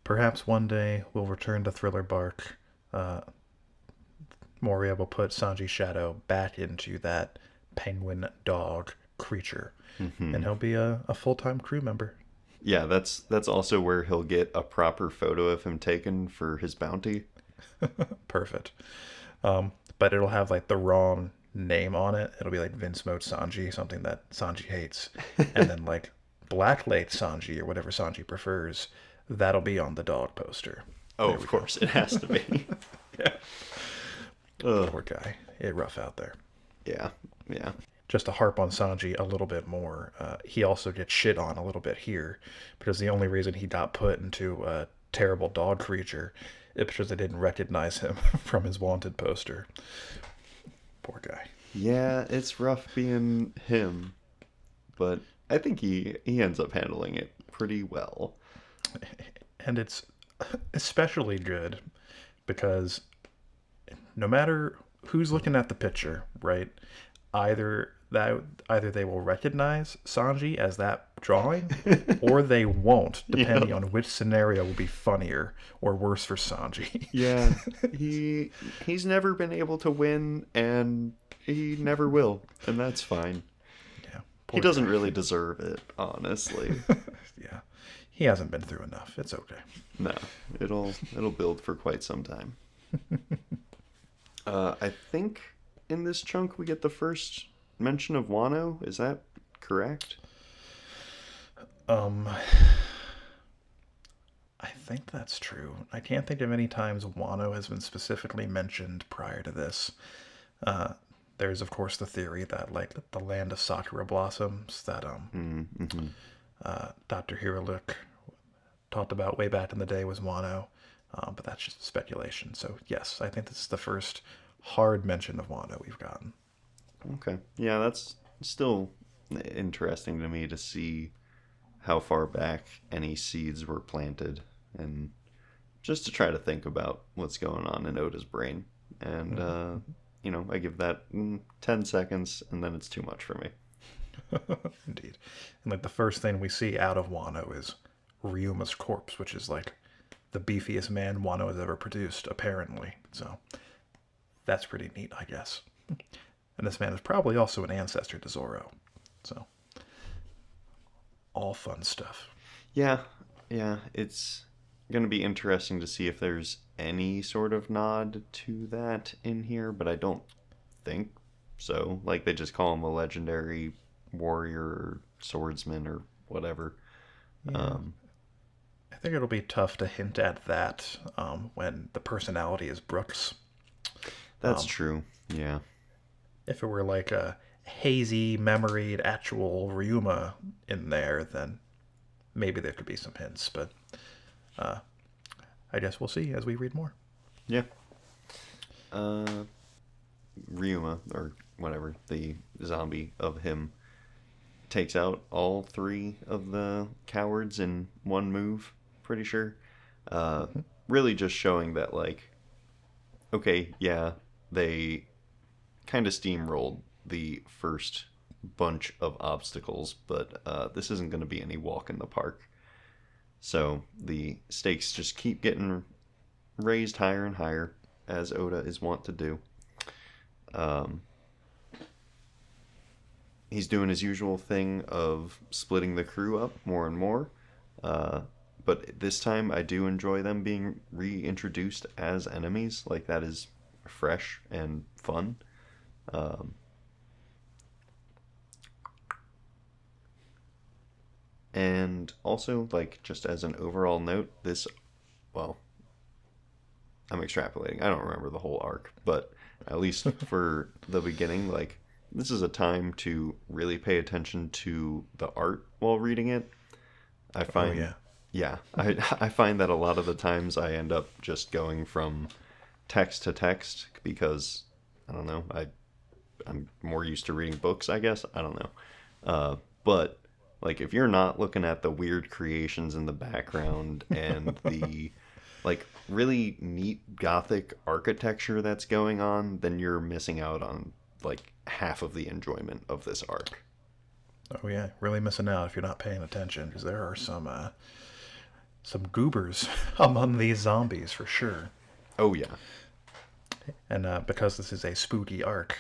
Perhaps one day we'll return to Thriller Bark. Moria will put Sanji's shadow back into that penguin dog creature, and he'll be a full-time crew member. Yeah, that's also where he'll get a proper photo of him taken for his bounty. Perfect. But it'll have like the wrong name on it. It'll be like Vince Mode Sanji, something that Sanji hates, and then like Blacklake Sanji or whatever Sanji prefers. That'll be on the dog poster. Oh, of course, it has to be. Yeah. Poor guy. It rough out there. Yeah, yeah. Just to harp on Sanji a little bit more, he also gets shit on a little bit here because the only reason he got put into a terrible dog creature is because they didn't recognize him from his wanted poster. Poor guy. Yeah, it's rough being him, but I think he ends up handling it pretty well. And it's especially good because no matter who's looking at the picture, right? Either they will recognize Sanji as that drawing, or they won't, depending Yep. on which scenario will be funnier or worse for Sanji. Yeah, he's never been able to win, and he never will, and that's fine. Yeah, He poor doesn't guy. really deserve it, honestly. Yeah, he hasn't been through enough. It's okay. No, it'll build for quite some time. I think in this chunk we get the first mention of Wano. Is that correct? Um, I think that's true. I can't think of any times Wano has been specifically mentioned prior to this. Uh, there's of course the theory that like the land of sakura blossoms that Mm-hmm. Dr. Hirolik talked about way back in the day was Wano, but that's just speculation. So yes, I think this is the first hard mention of Wano we've gotten. Okay. Yeah, that's still interesting to me to see how far back any seeds were planted and just to try to think about what's going on in Oda's brain. And, I give that 10 seconds and then it's too much for me. Indeed. And like the first thing we see out of Wano is Ryuma's corpse, which is like the beefiest man Wano has ever produced, apparently. So that's pretty neat, I guess. And this man is probably also an ancestor to Zoro. So all fun stuff. Yeah, yeah, it's going to be interesting to see if there's any sort of nod to that in here, but I don't think so. Like, they just call him a legendary warrior or swordsman or whatever. Yeah. Um, I think it'll be tough to hint at that when the personality is Brooks. that's true. Yeah. If it were like a hazy, memoried, actual Ryuma in there, then maybe there could be some hints. But I guess we'll see as we read more. Yeah. Uh, Ryuma, or whatever, the zombie of him, takes out all three of the cowards in one move, pretty sure. Uh, really just showing that, like, okay, yeah, they kind of steamrolled the first bunch of obstacles, but this isn't going to be any walk in the park. So the stakes just keep getting raised higher and higher, as Oda is wont to do. Um, he's doing his usual thing of splitting the crew up more and more. But this time, I do enjoy them being reintroduced as enemies. Like, that is fresh and fun. Um, and also, like, just as an overall note, well, I'm extrapolating. I don't remember the whole arc, but at least for the beginning, like, this is a time to really pay attention to the art while reading it. I Oh, find, yeah. yeah, I find that a lot of the times I end up just going from text to text because I don't know, I'm more used to reading books, I guess. I don't know. But like if you're not looking at the weird creations in the background and the like really neat gothic architecture that's going on, then you're missing out on like half of the enjoyment of this arc. Oh, yeah. Really missing out if you're not paying attention, because there are some goobers among these zombies for sure. Oh yeah. And because this is a spooky arc,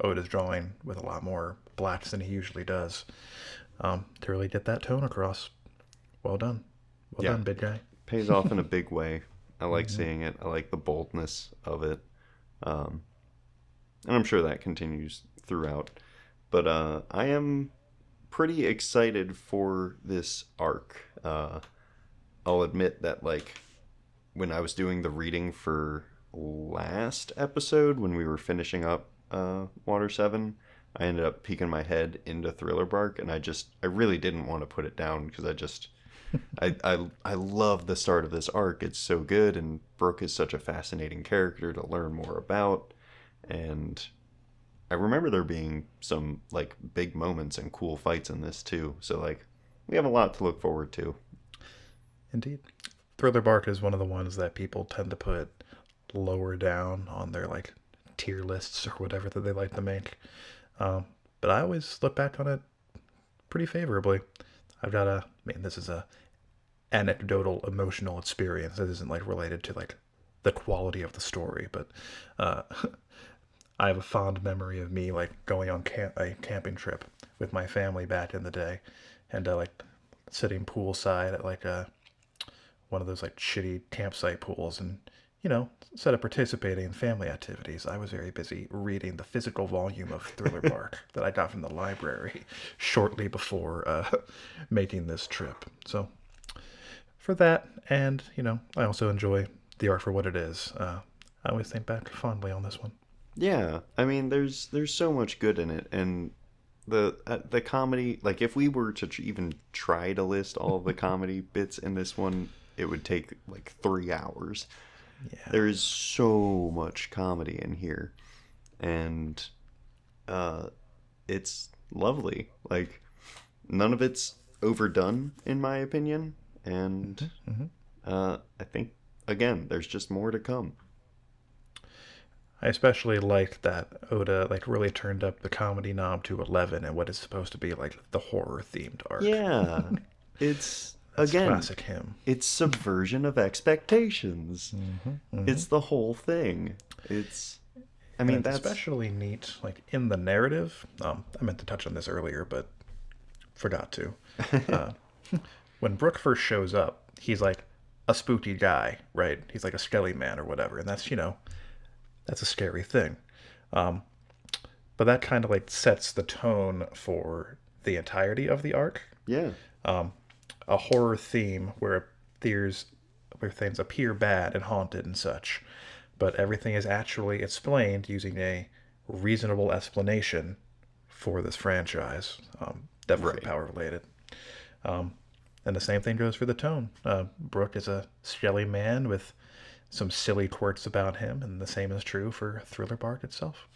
Oda's drawing with a lot more blacks than he usually does to really get that tone across. Well done. Well Yeah. done, big guy. Pays off in a big way. I like seeing it. I like the boldness of it. Um, and I'm sure that continues throughout. But I am pretty excited for this arc. I'll admit that, like, when I was doing the reading for last episode, when we were finishing up Water 7, I ended up peeking my head into Thriller Bark, and I really didn't want to put it down because I love the start of this arc. It's so good, and Brooke is such a fascinating character to learn more about. And I remember there being some like big moments and cool fights in this too. So like we have a lot to look forward to. Indeed. Thriller Bark is one of the ones that people tend to put lower down on their like tier lists or whatever that they like to make. But I always look back on it pretty favorably. I've got a, I mean, this is a anecdotal emotional experience. It isn't like related to like the quality of the story, but uh, I have a fond memory of me like going on a camping trip with my family back in the day, and like sitting poolside at like one of those like shitty campsite pools, and instead of participating in family activities, I was very busy reading the physical volume of Thriller Bark that I got from the library shortly before making this trip. So for that, and I also enjoy the art for what it is. I always think back fondly on this one. Yeah, I mean, there's so much good in it, and the comedy. Like, if we were to even try to list all of the comedy bits in this one, it would take like 3 hours. Yeah. There is so much comedy in here, and it's lovely. Like, none of it's overdone, in my opinion, and I think again, there's just more to come. I especially liked that Oda like really turned up the comedy knob to 11 and what is supposed to be like the horror themed arc. Yeah, it's That's again, classic him. it's subversion of expectations. It's the whole thing. It's, I And mean, it's that's especially neat like in the narrative. I meant to touch on this earlier, but forgot to. Uh, when Brooke first shows up, he's like a spooky guy, right? He's like a skelly man or whatever, and that's a scary thing. Um, but that kind of like sets the tone for the entirety of the arc. yeah, A horror theme there's where things appear bad and haunted and such, but everything is actually explained using a reasonable explanation for this franchise. Definitely right. power related. And the same thing goes for the tone. Brooke is a skelly man with some silly quirks about him, and the same is true for Thriller Bark itself.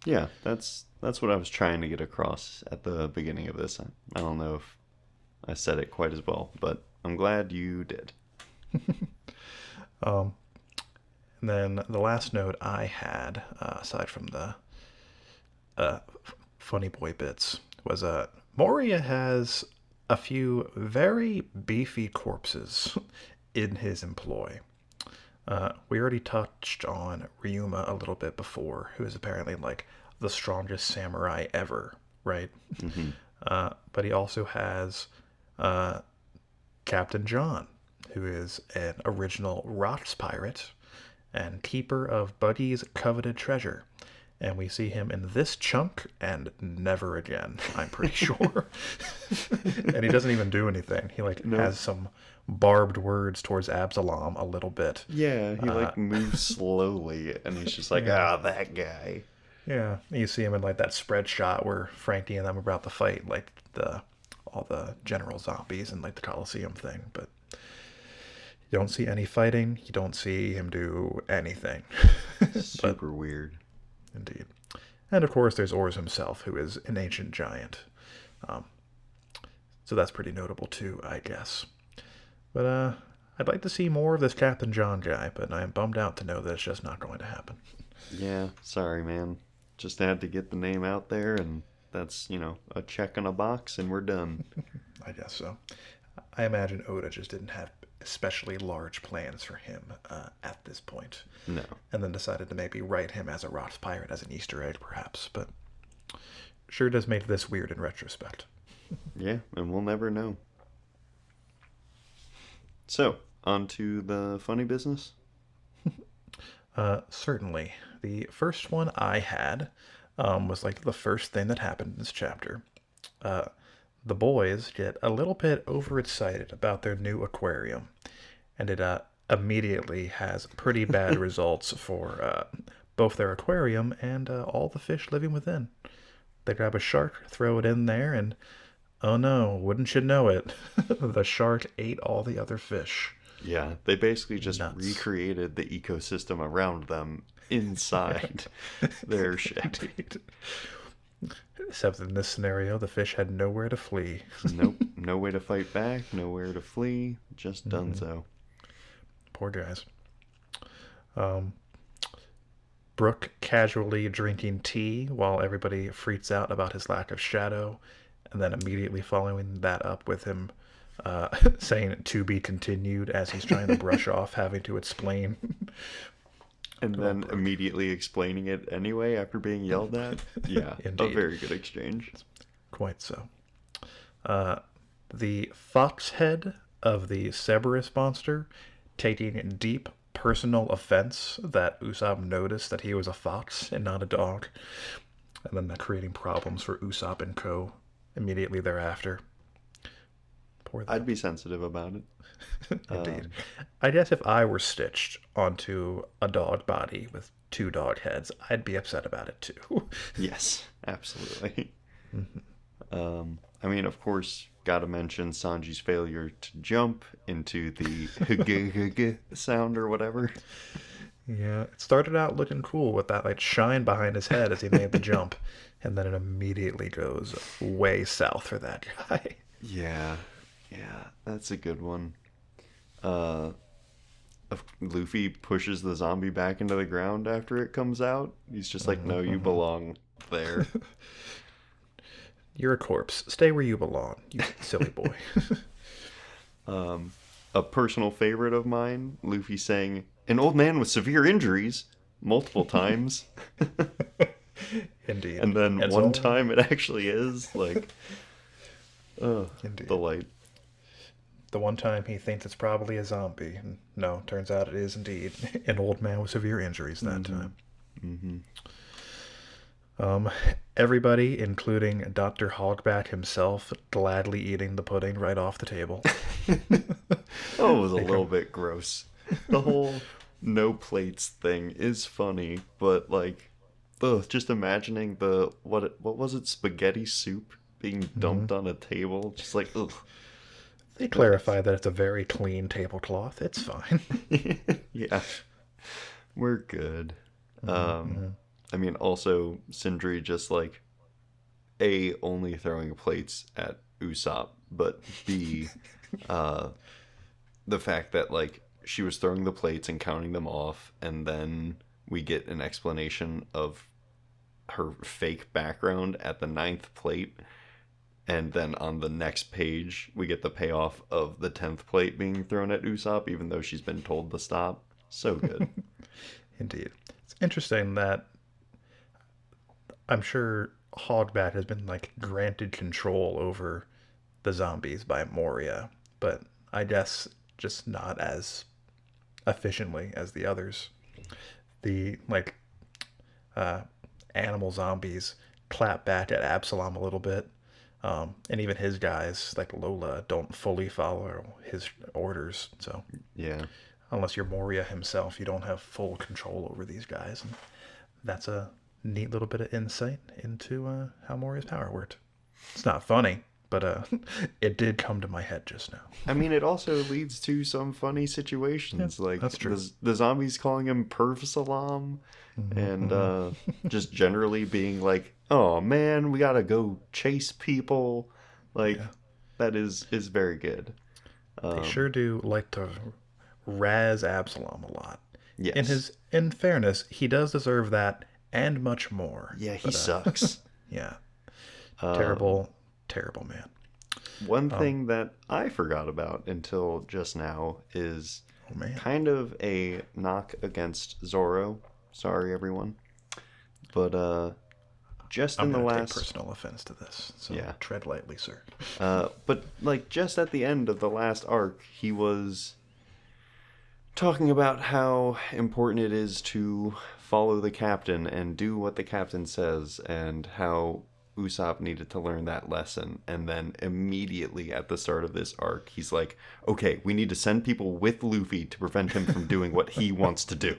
Yeah, that's what I was trying to get across at the beginning of this. I don't know if I said it quite as well, but I'm glad you did. And then the last note I had, aside from the uh, funny boy bits, was Moria has a few very beefy corpses in his employ. We already touched on Ryuma a little bit before, who is apparently like the strongest samurai ever, right? But he also has Captain John, who is an original rocks pirate and keeper of Buggy's coveted treasure. And we see him in this chunk and never again, I'm pretty sure. And he doesn't even do anything. He like No. has some barbed words towards Absalom a little bit. Yeah, he like moves slowly, and he's just like, Yeah. ah, that guy. Yeah, you see him in like that spread shot where Frankie and them are about to fight, like all the general zombies and like the Colosseum thing. But you don't see any fighting. You don't see him do anything. But Super weird. indeed, and of course there's Ors himself, who is an ancient giant. Um, so that's pretty notable too, I guess. But I'd like to see more of this Captain John guy, but I am bummed out to know that it's just not going to happen. Yeah, sorry, man. Just had to get the name out there, and that's, a check on a box, and we're done. I guess so. I imagine Oda just didn't have especially large plans for him at this point, No. and then decided to maybe write him as a rocks pirate as an Easter egg, perhaps. But sure does make this weird in retrospect. Yeah, and we'll never know. So, on to the funny business. Certainly. The first one I had was like the first thing that happened in this chapter. The boys get a little bit overexcited about their new aquarium, and it immediately has pretty bad results for both their aquarium and all the fish living within. They grab a shark, throw it in there, and oh no, wouldn't you know it, the shark ate all the other fish. Yeah, they basically just Nuts. recreated the ecosystem around them inside their ship. Indeed. Except in this scenario, the fish had nowhere to flee. Nope, no way to fight back, nowhere to flee, just done so. Poor guys. Brooke casually drinking tea while everybody freaks out about his lack of shadow. and then immediately following that up with him saying to be continued as he's trying to brush off having to explain. And Oh, then Brooke. immediately explaining it anyway after being yelled at. Yeah, a Indeed. very good exchange. Quite so. The fox head of the Cerberus monster taking deep personal offense that Usopp noticed that he was a fox and not a dog, and then that creating problems for Usopp and Co. immediately thereafter. Poor them. I'd be sensitive about it. Indeed. I guess if I were stitched onto a dog body with two dog heads, I'd be upset about it too. Yes, absolutely. I mean, of course, gotta mention Sanji's failure to jump into the hg sound or whatever. Yeah, it started out looking cool with that like shine behind his head as he made the jump, and then it immediately goes way south for that guy. Yeah, that's a good one. Luffy pushes the zombie back into the ground after it comes out. He's just like, no, you belong there. You're a corpse. Stay where you belong, you silly boy. A personal favorite of mine, Luffy saying, an old man with severe injuries, multiple times. Indeed. And then It's one all- time it actually is, like, Indeed. delight. The one time he thinks it's probably a zombie. And no, turns out it is indeed an old man with severe injuries that time. Everybody, including Dr. Hogback himself, gladly eating the pudding right off the table. Oh, it was a little bit gross. The whole no plates thing is funny, but like, just imagining what was it, spaghetti soup being dumped on a table, just like, ugh. They clarify that it's a very clean tablecloth. It's fine. Yeah, we're good. I mean, also Sindri just like A, only throwing plates at Usopp, but B, the fact that like she was throwing the plates and counting them off, and then we get an explanation of her fake background at the 9th plate, and then on the next page we get the payoff of the 10th plate being thrown at Usopp, even though she's been told to stop. So good. Indeed. It's interesting that I'm sure Hogback has been like granted control over the zombies by Moria, but I guess just not as efficiently as the others. The like animal zombies clap back at Absalom a little bit. And even his guys, like Lola, don't fully follow his orders. So, Yeah. unless you're Moria himself, you don't have full control over these guys. And that's a neat little bit of insight into how Moria's power worked. It's not funny, but it did come to my head just now. I mean, it also leads to some funny situations, Yeah, like that's true. the zombies calling him Perv Salam, and just generally being like, "Oh man, we gotta go chase people." Like that is very good. They sure do like to razz Absalom a lot. Yes. In fairness, he does deserve that and much more. Yeah, he But, sucks. yeah, terrible man. One thing that I forgot about until just now is Oh man. kind of a knock against Zoro. Sorry, everyone. But just I'm in the gonna last take personal offense to this, so Yeah. tread lightly, sir. but like just at the end of the last arc, he was talking about how important it is to follow the captain and do what the captain says, and how Usopp needed to learn that lesson. And then immediately at the start of this arc, he's like, okay, we need to send people with Luffy to prevent him from doing what he wants to do.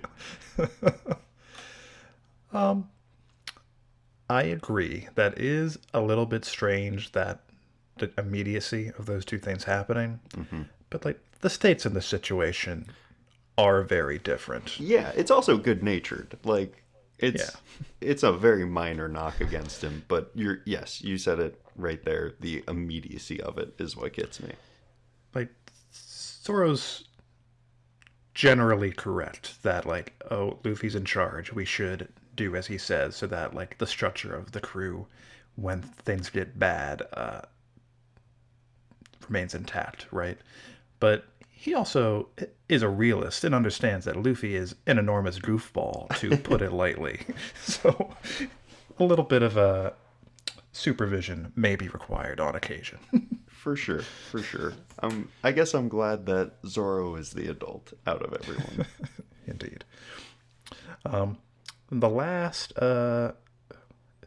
I agree. That is a little bit strange that the immediacy of those two things happening. But like the stakes in this situation are very different. Yeah, it's also good natured. Like it's a very minor knock against him, but you said it right there. The immediacy of it is what gets me. Like Zoro's generally correct that like, oh, Luffy's in charge. We should do as he says so that like the structure of the crew when things get bad remains intact, right? But he also is a realist and understands that Luffy is an enormous goofball, to put it lightly. So a little bit of a supervision may be required on occasion. For sure, for sure. I guess I'm glad that Zoro is the adult out of everyone. Indeed. The last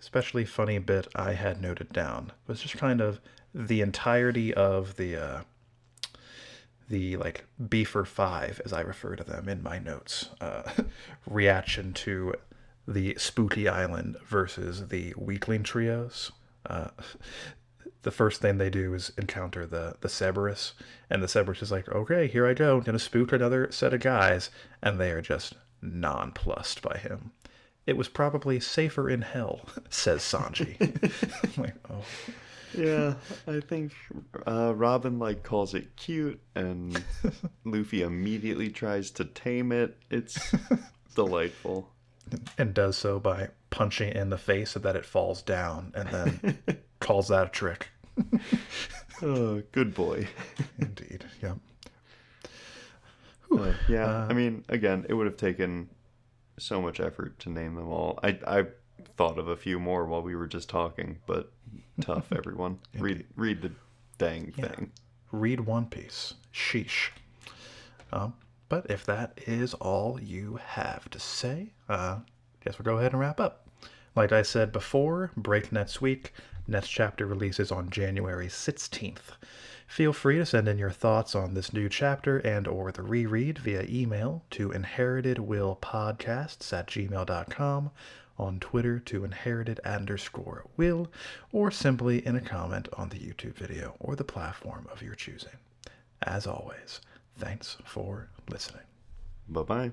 especially funny bit I had noted down was just kind of the entirety of the like Beefer Five, as I refer to them in my notes, reaction to the Spooky Island versus the Weakling trios. The first thing they do is encounter the Cerberus, and the Cerberus is like, okay, here I go, gonna spook another set of guys, and they are just nonplussed by him. It was probably safer in hell, says Sanji. Like, oh. Yeah, I think Robin like calls it cute, and Luffy immediately tries to tame it. It's delightful. And does so by punching it in the face so that it falls down, and then calls that a trick. Oh, good boy. Indeed, yeah. Yeah, I mean, again, it would have taken so much effort to name them all. I thought of a few more while we were just talking, but tough, everyone. Read the dang thing. Read One Piece. Sheesh. But if that is all you have to say, guess we'll go ahead and wrap up. Like I said before, break next week. Next chapter releases on January 16th. Feel free to send in your thoughts on this new chapter and or the reread via email to inheritedwillpodcasts@gmail.com, on Twitter to inherited_will, or simply in a comment on the YouTube video or the platform of your choosing. As always, thanks for listening. Bye-bye.